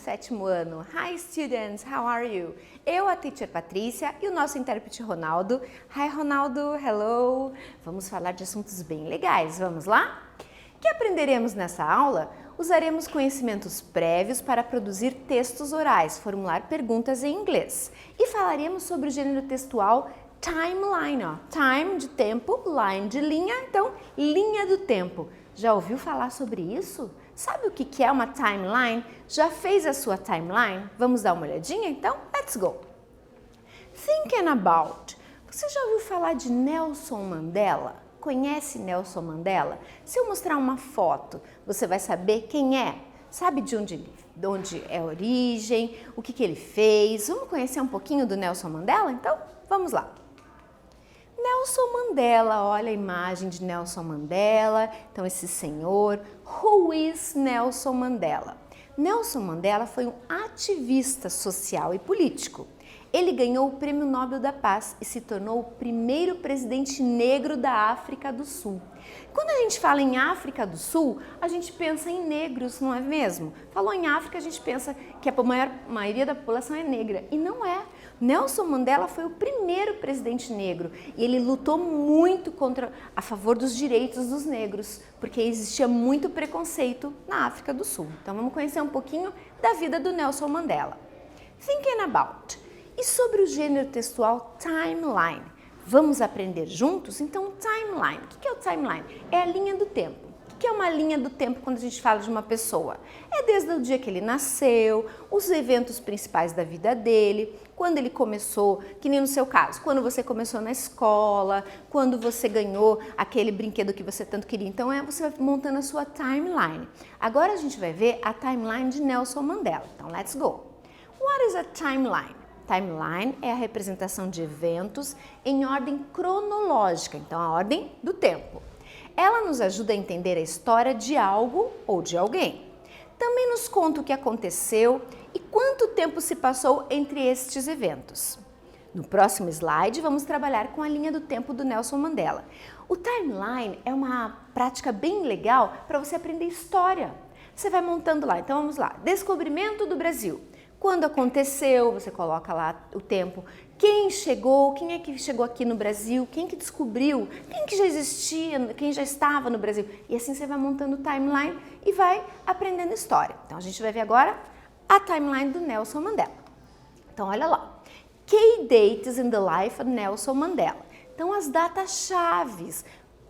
7º ano. Hi students, how are you? Eu, a teacher Patrícia, e o nosso intérprete Ronaldo. Hi Ronaldo, hello! Vamos falar de assuntos bem legais, vamos lá? O que aprenderemos nessa aula? Usaremos conhecimentos prévios para produzir textos orais, formular perguntas em inglês. E falaremos sobre o gênero textual timeline, ó. Time de tempo, line de linha, então linha do tempo. Já ouviu falar sobre isso? Sabe o que é uma timeline? Já fez a sua timeline? Vamos dar uma olhadinha então? Let's go! Thinking about. Você já ouviu falar de Nelson Mandela? Conhece Nelson Mandela? Se eu mostrar uma foto, você vai saber quem é? Sabe de onde é a origem? O que ele fez? Vamos conhecer um pouquinho do Nelson Mandela? Então, vamos lá! Nelson Mandela, olha a imagem de Nelson Mandela, então esse senhor, who is Nelson Mandela? Nelson Mandela foi um ativista social e político. Ele ganhou o Prêmio Nobel da Paz e se tornou o primeiro presidente negro da África do Sul. Quando a gente fala em África do Sul, a gente pensa em negros, não é mesmo? Falou em África, a gente pensa que a maioria da população é negra, e não é. Nelson Mandela foi o primeiro presidente negro e ele lutou muito a favor dos direitos dos negros, porque existia muito preconceito na África do Sul. Então vamos conhecer um pouquinho da vida do Nelson Mandela. Thinking about. E sobre o gênero textual timeline? Vamos aprender juntos? Então, timeline. O que é o timeline? É a linha do tempo. O que é uma linha do tempo quando a gente fala de uma pessoa? É desde o dia que ele nasceu, os eventos principais da vida dele, quando ele começou, que nem no seu caso, quando você começou na escola, quando você ganhou aquele brinquedo que você tanto queria. Então, você vai montando a sua timeline. Agora a gente vai ver a timeline de Nelson Mandela. Então, let's go. What is a timeline? Timeline é a representação de eventos em ordem cronológica, então a ordem do tempo. Ela nos ajuda a entender a história de algo ou de alguém. Também nos conta o que aconteceu e quanto tempo se passou entre estes eventos. No próximo slide, vamos trabalhar com a linha do tempo do Nelson Mandela. O timeline é uma prática bem legal para você aprender história. Você vai montando lá, então vamos lá. Descobrimento do Brasil. Quando aconteceu, você coloca lá o tempo, quem chegou, quem é que chegou aqui no Brasil, quem que descobriu, quem que já existia, quem já estava no Brasil. E assim você vai montando o timeline e vai aprendendo história. Então a gente vai ver agora a timeline do Nelson Mandela. Então olha lá, Key dates in the life of Nelson Mandela. Então as datas chaves.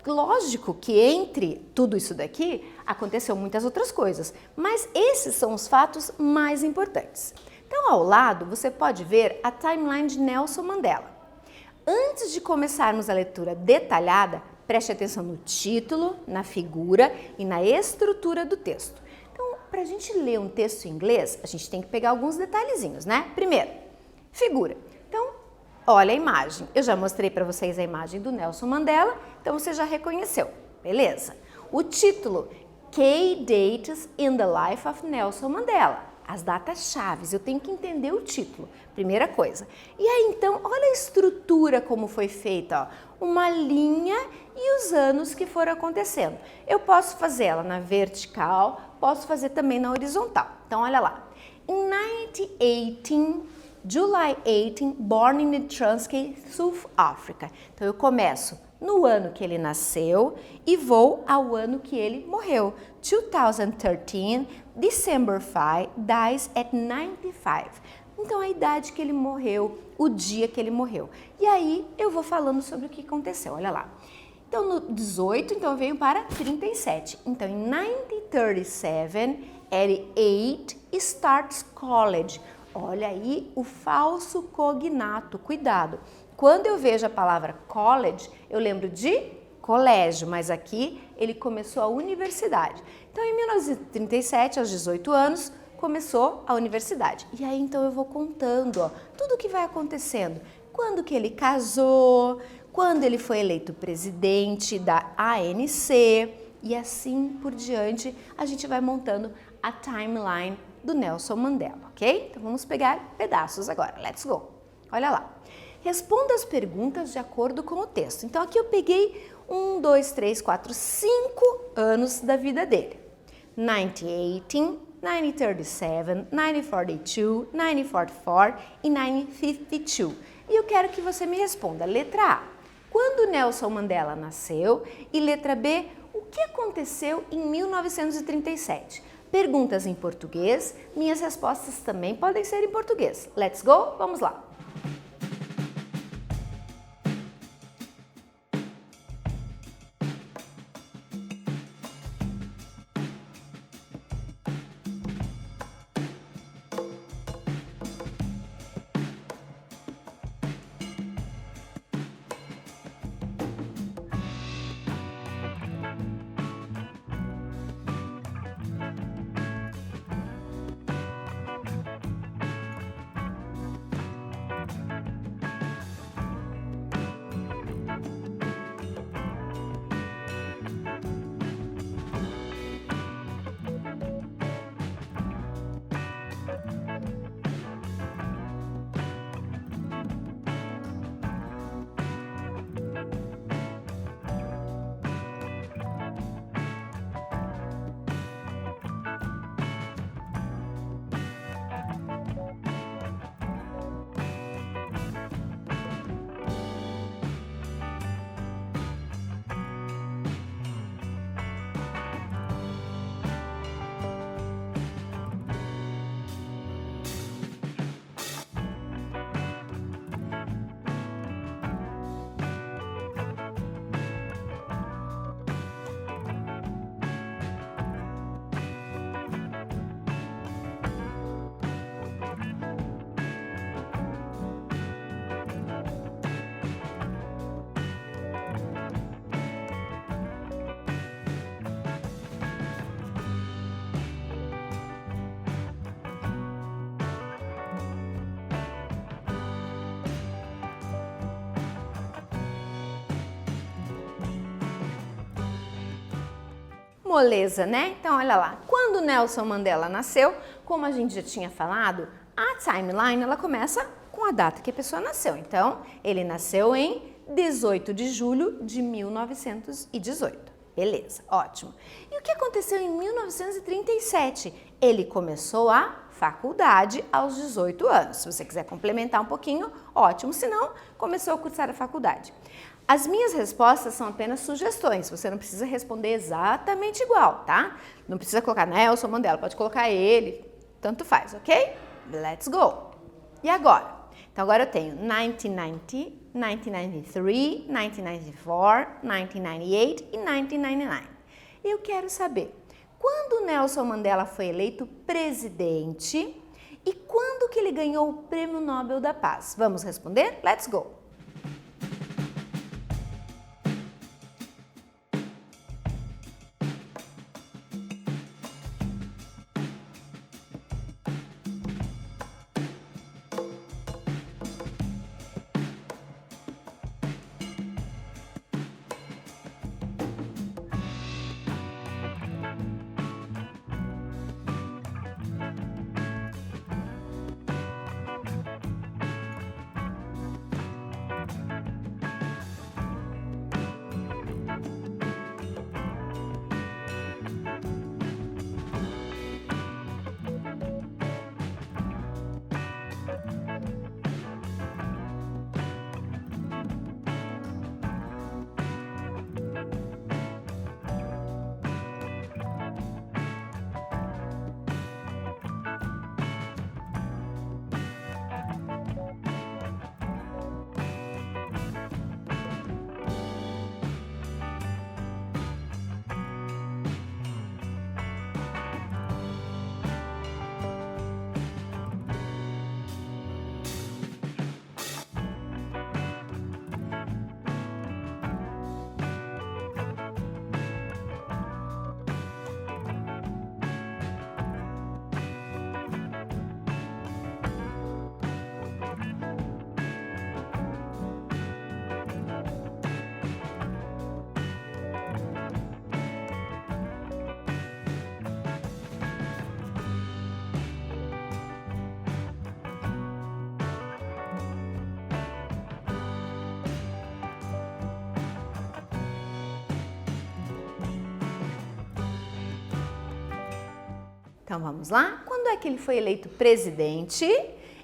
Lógico que entre tudo isso daqui aconteceu muitas outras coisas, mas esses são os fatos mais importantes. Então, ao lado, você pode ver a timeline de Nelson Mandela. Antes de começarmos a leitura detalhada, preste atenção no título, na figura e na estrutura do texto. Então, para a gente ler um texto em inglês, a gente tem que pegar alguns detalhezinhos, né? Primeiro, figura. Então, olha a imagem. Eu já mostrei para vocês a imagem do Nelson Mandela, então você já reconheceu, beleza? O título, Key Dates in the Life of Nelson Mandela. As datas chaves, eu tenho que entender o título, primeira coisa. E aí então, olha a estrutura como foi feita, ó. Uma linha e os anos que foram acontecendo. Eu posso fazer ela na vertical, posso fazer também na horizontal. Então olha lá. In 1918, July 18, born in Transkei, South Africa. Então eu começo no ano que ele nasceu e vou ao ano que ele morreu. 2013, December 5, dies at 95. Então a idade que ele morreu, o dia que ele morreu. E aí eu vou falando sobre o que aconteceu, olha lá. Então no 18, então eu venho para 37. Então em 1937, at 8, starts college. Olha aí o falso cognato, cuidado. Quando eu vejo a palavra college, eu lembro de colégio, mas aqui ele começou a universidade. Então, em 1937, aos 18 anos, começou a universidade. E aí, então, eu vou contando, ó, tudo o que vai acontecendo. Quando que ele casou, quando ele foi eleito presidente da ANC, e assim por diante, a gente vai montando a timeline do Nelson Mandela, ok? Então vamos pegar pedaços agora, let's go! Olha lá, responda as perguntas de acordo com o texto. Então aqui eu peguei 5 anos da vida dele. 1918, 1937, 1942, 1944 e 1952. E eu quero que você me responda. Letra A, quando Nelson Mandela nasceu? E letra B, o que aconteceu em 1937? Perguntas em português, minhas respostas também podem ser em português. Let's go? Vamos lá! Moleza, né? Então, olha lá. Quando Nelson Mandela nasceu, como a gente já tinha falado, a timeline ela começa com a data que a pessoa nasceu. Então, ele nasceu em 18 de julho de 1918. Beleza, ótimo. E o que aconteceu em 1937? Ele começou a faculdade aos 18 anos. Se você quiser complementar um pouquinho, ótimo. Se não, começou a cursar a faculdade. As minhas respostas são apenas sugestões, você não precisa responder exatamente igual, tá? Não precisa colocar Nelson Mandela, pode colocar ele, tanto faz, ok? Let's go! E agora? Então agora eu tenho 1990, 1993, 1994, 1998 e 1999. Eu quero saber, quando Nelson Mandela foi eleito presidente e quando que ele ganhou o Prêmio Nobel da Paz? Vamos responder? Let's go! Então vamos lá? Quando é que ele foi eleito presidente?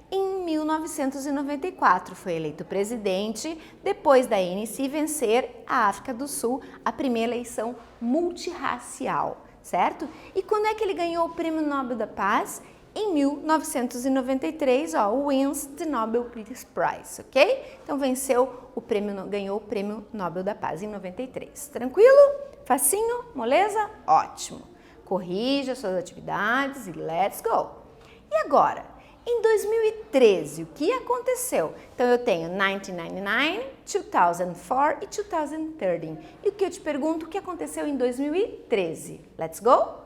Em 1994 foi eleito presidente, depois da ANC vencer a África do Sul, a primeira eleição multirracial, certo? E quando é que ele ganhou o Prêmio Nobel da Paz? Em 1993, wins the Nobel Peace Prize, ok? Então ganhou o Prêmio Nobel da Paz em 93. Tranquilo? Facinho? Moleza? Ótimo. Corrija suas atividades e let's go! E agora? Em 2013, o que aconteceu? Então, eu tenho 1999, 2004 e 2013. E o que eu te pergunto, o que aconteceu em 2013? Let's go?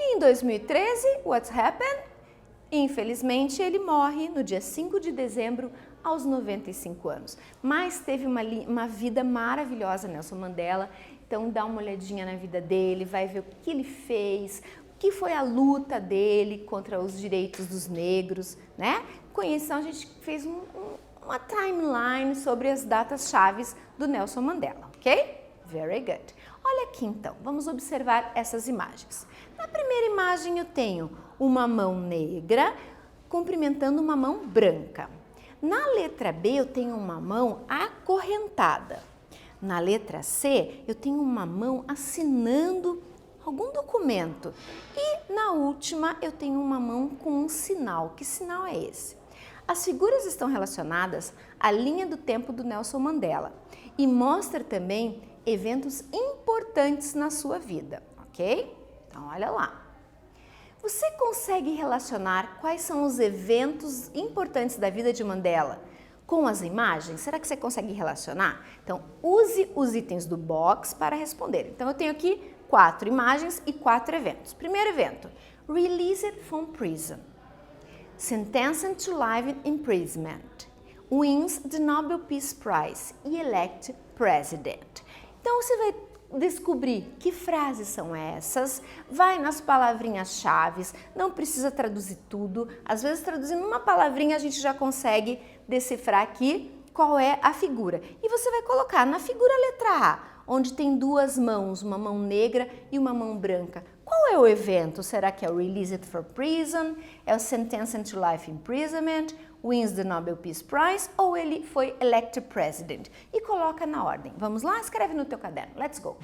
Em 2013, what happened? Infelizmente, ele morre no dia 5 de dezembro, aos 95 anos. Mas teve uma vida maravilhosa, Nelson Mandela. Então, dá uma olhadinha na vida dele, vai ver o que ele fez, o que foi a luta dele contra os direitos dos negros, né? Com isso, a gente fez uma timeline sobre as datas chaves do Nelson Mandela, ok? Very good. Olha aqui então, vamos observar essas imagens. Na primeira imagem eu tenho uma mão negra cumprimentando uma mão branca. Na letra B eu tenho uma mão acorrentada. Na letra C eu tenho uma mão assinando algum documento. E na última eu tenho uma mão com um sinal. Que sinal é esse? As figuras estão relacionadas à linha do tempo do Nelson Mandela e mostra também eventos importantes na sua vida, ok? Então, olha lá. Você consegue relacionar quais são os eventos importantes da vida de Mandela com as imagens? Será que você consegue relacionar? Então, use os itens do box para responder. Então, eu tenho aqui 4 imagens e 4 eventos. Primeiro evento, Released from prison. Sentenced to life imprisonment. Wins the Nobel Peace Prize e elect president. Então, você vai descobrir que frases são essas, vai nas palavrinhas-chave, não precisa traduzir tudo. Às vezes, traduzindo uma palavrinha, a gente já consegue decifrar aqui qual é a figura. E você vai colocar na figura letra A, onde tem 2 mãos, uma mão negra e uma mão branca. Qual é o evento? Será que é o Released from Prison? É o Sentenced to Life Imprisonment? Wins the Nobel Peace Prize? Ou ele foi elected president? E coloca na ordem. Vamos lá? Escreve no teu caderno. Let's go!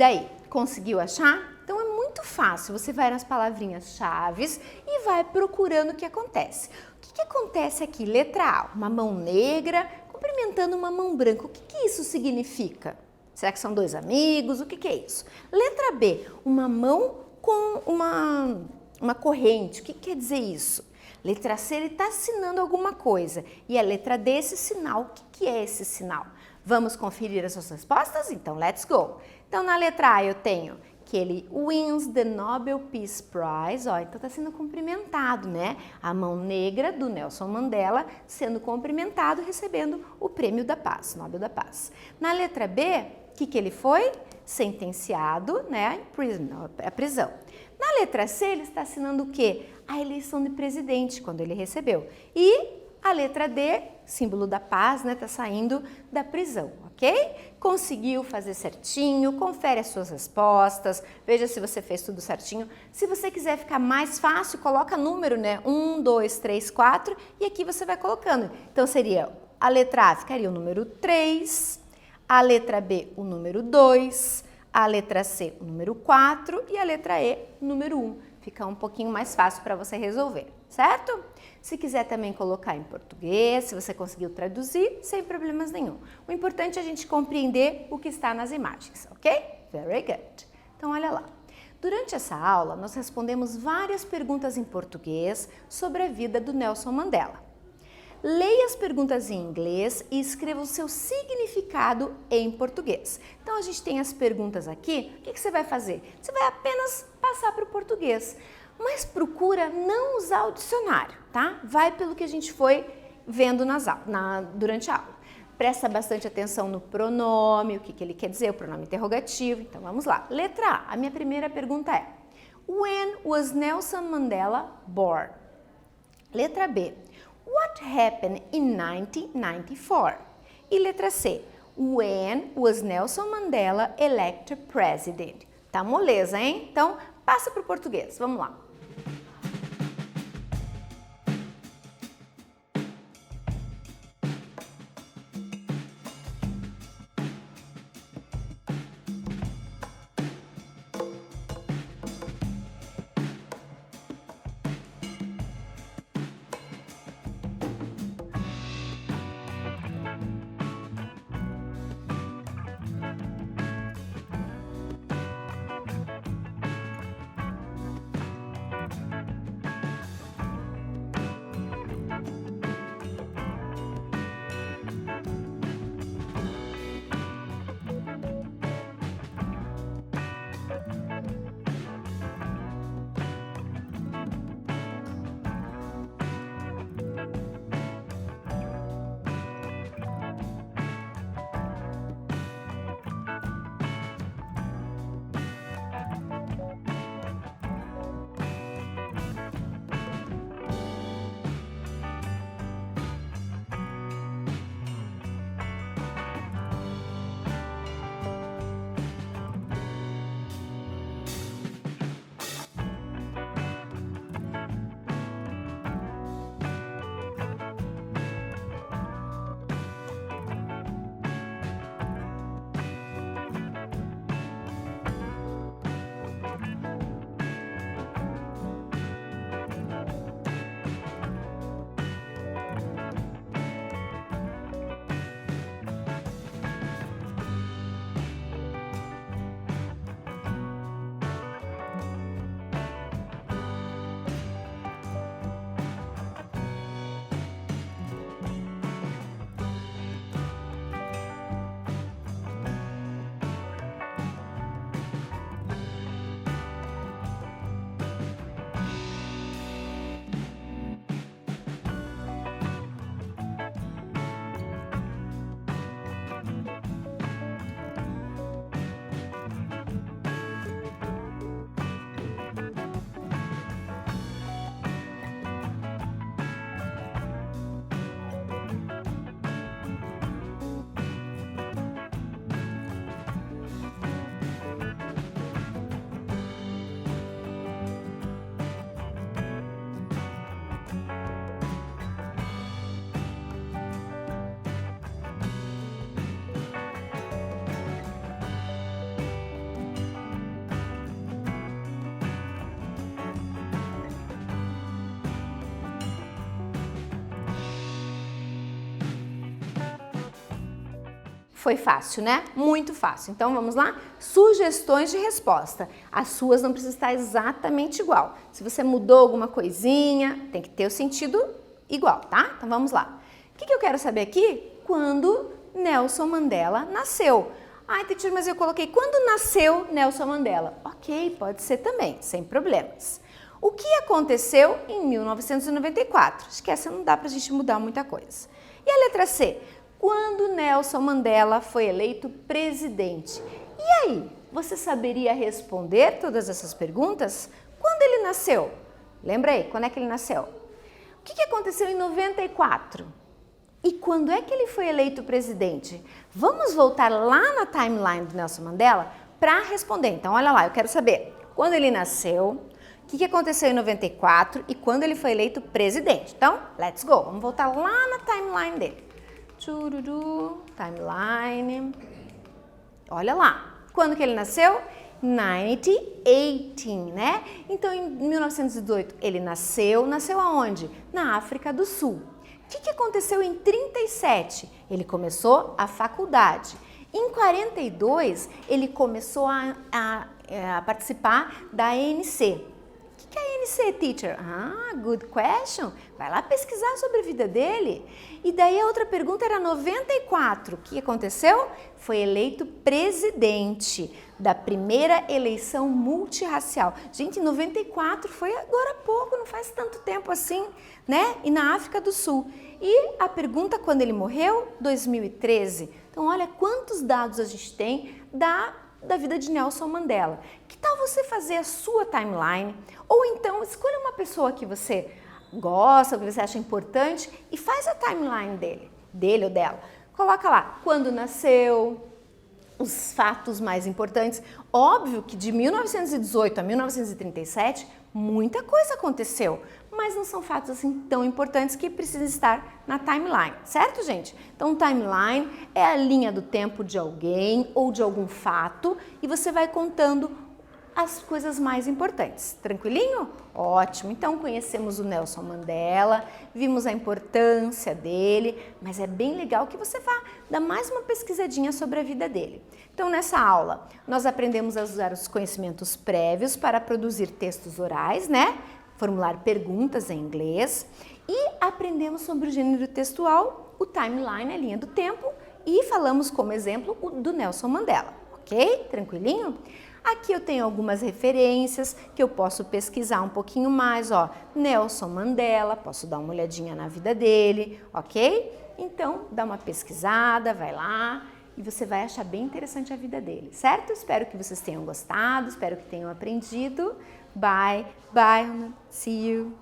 daí, conseguiu achar? Então é muito fácil, você vai nas palavrinhas-chave e vai procurando o que acontece. O que acontece aqui? Letra A, uma mão negra cumprimentando uma mão branca. O que isso significa? Será que são dois amigos? O que é isso? Letra B, uma mão com uma corrente. O que quer dizer isso? Letra C, ele está assinando alguma coisa. E a letra D, esse sinal. O que é esse sinal? Vamos conferir as suas respostas? Então, let's go! Então, na letra A eu tenho que ele wins the Nobel Peace Prize, ó, então está sendo cumprimentado, né? A mão negra do Nelson Mandela sendo cumprimentado, recebendo o prêmio da paz, Nobel da Paz. Na letra B, o que ele foi? Sentenciado, né? A prisão. Na letra C, ele está assinando o quê? A eleição de presidente, quando ele recebeu. E a letra D, símbolo da paz, né? Tá saindo da prisão, ok? Conseguiu fazer certinho, confere as suas respostas, veja se você fez tudo certinho. Se você quiser ficar mais fácil, coloca número, né? 1, 2, 3, 4 e aqui você vai colocando. Então seria a letra A ficaria o número 3, a letra B o número 2, a letra C o número 4 e a letra E o número 1. Fica um pouquinho mais fácil para você resolver, certo? Se quiser também colocar em português, se você conseguiu traduzir, sem problemas nenhum. O importante é a gente compreender o que está nas imagens, ok? Very good. Então, olha lá. Durante essa aula, nós respondemos várias perguntas em português sobre a vida do Nelson Mandela. Leia as perguntas em inglês e escreva o seu significado em português. Então, a gente tem as perguntas aqui. O que você vai fazer? Você vai apenas passar para o português. Mas procura não usar o dicionário, tá? Vai pelo que a gente foi vendo durante a aula. Presta bastante atenção no pronome, o que ele quer dizer, o pronome interrogativo. Então, vamos lá. Letra A. A minha primeira pergunta é: When was Nelson Mandela born? Letra B. What happened in 1994? E letra C. When was Nelson Mandela elected president? Tá moleza, hein? Então, passa para o português. Vamos lá. Foi fácil, né? Muito fácil. Então, vamos lá? Sugestões de resposta. As suas não precisam estar exatamente igual. Se você mudou alguma coisinha, tem que ter o sentido igual, tá? Então, vamos lá. O que eu quero saber aqui? Quando Nelson Mandela nasceu. Ai, teacher, mas eu coloquei quando nasceu Nelson Mandela. Ok, pode ser também, sem problemas. O que aconteceu em 1994? Esquece, não dá pra gente mudar muita coisa. E a letra C? Quando Nelson Mandela foi eleito presidente. E aí, você saberia responder todas essas perguntas? Quando ele nasceu? Lembra aí, quando é que ele nasceu? O que aconteceu em 94? E quando é que ele foi eleito presidente? Vamos voltar lá na timeline do Nelson Mandela para responder. Então, olha lá, eu quero saber quando ele nasceu, o que aconteceu em 94 e quando ele foi eleito presidente. Então, let's go. Vamos voltar lá na timeline dele. Chururu, timeline. Olha lá. Quando que ele nasceu? 1918, né? Então, em 1918, ele nasceu aonde? Na África do Sul. O que aconteceu em 37? Ele começou a faculdade. Em 42, ele começou a participar da ANC. O que é a ANC, teacher? Ah, good question. Vai lá pesquisar sobre a vida dele. E daí a outra pergunta era 94. O que aconteceu? Foi eleito presidente da primeira eleição multirracial. Gente, em 94 foi agora há pouco, não faz tanto tempo assim, né? E na África do Sul. E a pergunta quando ele morreu? 2013. Então, olha quantos dados a gente tem da vida de Nelson Mandela. Que tal você fazer a sua timeline? Ou então, escolha uma pessoa que você gosta, que você acha importante e faz a timeline dele ou dela. Coloca lá quando nasceu, os fatos mais importantes. Óbvio que de 1918 a 1937, muita coisa aconteceu, mas não são fatos assim tão importantes que precisam estar na timeline, certo, gente? Então, timeline é a linha do tempo de alguém ou de algum fato e você vai contando as coisas mais importantes. Tranquilinho? Ótimo! Então, conhecemos o Nelson Mandela, vimos a importância dele, mas é bem legal que você vá dar mais uma pesquisadinha sobre a vida dele. Então, nessa aula, nós aprendemos a usar os conhecimentos prévios para produzir textos orais, né? Formular perguntas em inglês e aprendemos sobre o gênero textual, o timeline, a linha do tempo e falamos como exemplo o do Nelson Mandela, ok? Tranquilinho? Aqui eu tenho algumas referências que eu posso pesquisar um pouquinho mais, ó, Nelson Mandela, posso dar uma olhadinha na vida dele, ok? Então, dá uma pesquisada, vai lá e você vai achar bem interessante a vida dele, certo? Espero que vocês tenham gostado, espero que tenham aprendido. Bye, bye, see you.